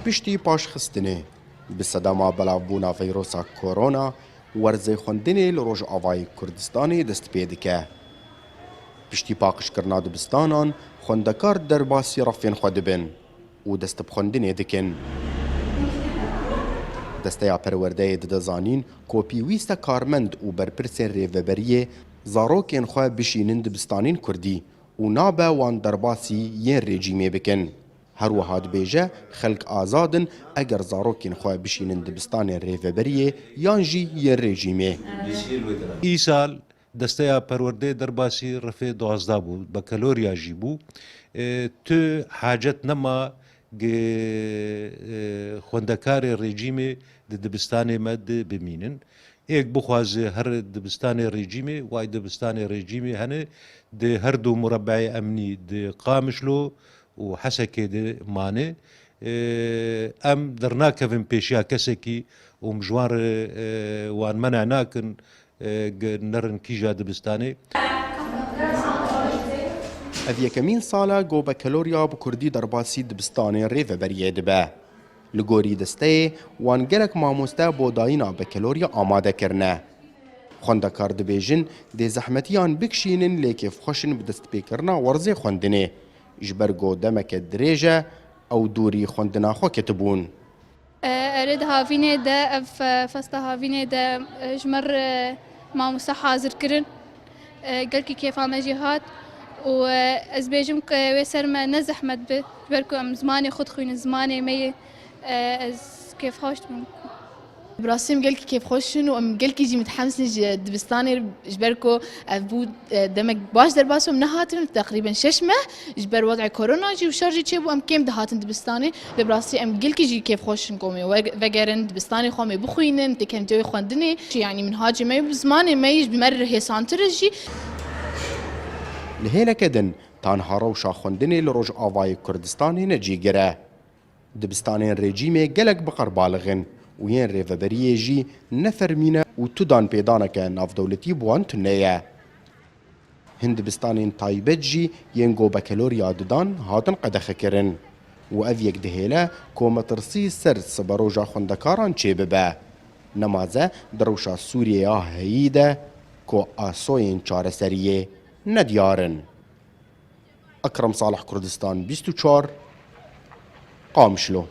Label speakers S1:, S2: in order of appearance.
S1: پشتی پاشخستنê bi sedema belavbûna vîrusa korona werzê xwendinê li Rojavayê Kurdistanê dest pê dike. Piştî paqijkirina dibistanan, xwendekar derbasî refên xwe dibin û dest bi xwendinê dikin. Desteya Perwerdeyê dide zanîn ku pîwîst e karmend û berpirsên rêveberiyê zarokên xwe bişînin dibistanên Kurdî û nabe wan derbasî yên rejîmê bikin. Her wiha dibêje xelk azad in eger zarokên xwe bişînin dibistanên rêveberiyê yan jî yên rejîmê.
S2: îsal desteya Perwerdeyê derbasî rifê 12 bû, bakalorya jî bû. Tu hacet nema xwendekarê rejîmê di dibistanê me de bimînin. Êk bixwaze her dibistanê rejîmê, way dibistanê rejîmê hene di her du murebbeğê emnî di Qamişlo û Hesekê de mane. Em dernakevin pêşiya kesekî û mijwar wan mene nakin nerin kîja dibistanê.
S1: Ev yekemîn sal e gobekelorya bi Kurdî derbasî dibistanên rêveberiyê dibe. Li gorî desteyê wan gelek mamoste bo dayîna bekelorya amade kirine. Xwendekar dibêjin dê zehmetiyan bikişînin lê kêfxweşin bi destpêkirina werzê xwendinê ji ber got demeke dirêj e ew dûrî xwendina xwe ketibûn.
S3: Erê di havînê de ev festa havînê de ji me re mamoste hazirkirin gelkî kêfa me jî hat û ez bêjim ku wê ser me ne zehmet bi ji ber ku em zimanê xwe dixwînin zimanê me yê ez kêfxweş dibim.
S4: براسیم گل کی خوشن و ام گل کی جی متحمسن دبستانی جبر کو ابو دمک باش در باسم نهاتن تقریبا 6 ماه جبر وضع کرونا جی و شرجی چه بو ام کم دهاتن دبستانی لبراسی ام گل کی جی کیف خوشن کومی وگرن دبستانی خومی بخوینن تکم توی خوندنی یعنی من هاجی می زمان می بمر هسانتر جی
S1: لهیله کدن تنها روشا خوندنی لروج آوای کردستانی نجیگره دبستانی رژیمê gelek bixer balixin û yên rêveberiyê jî nefermîne û tu danpêdaneke navdewletî bi wan tune ye. Hin dibistanên taybet jî yên gobekelorya didan hatin qedexekirin û ev yek dihêle ku metirsî ser siberoja xwendekaran çê bibe. Nemaze di rewşa Sûriyeya heyî de ku asoyên çareseriyê nedyarin. Ekrem Salih Kurdistan 24 Qamişlo.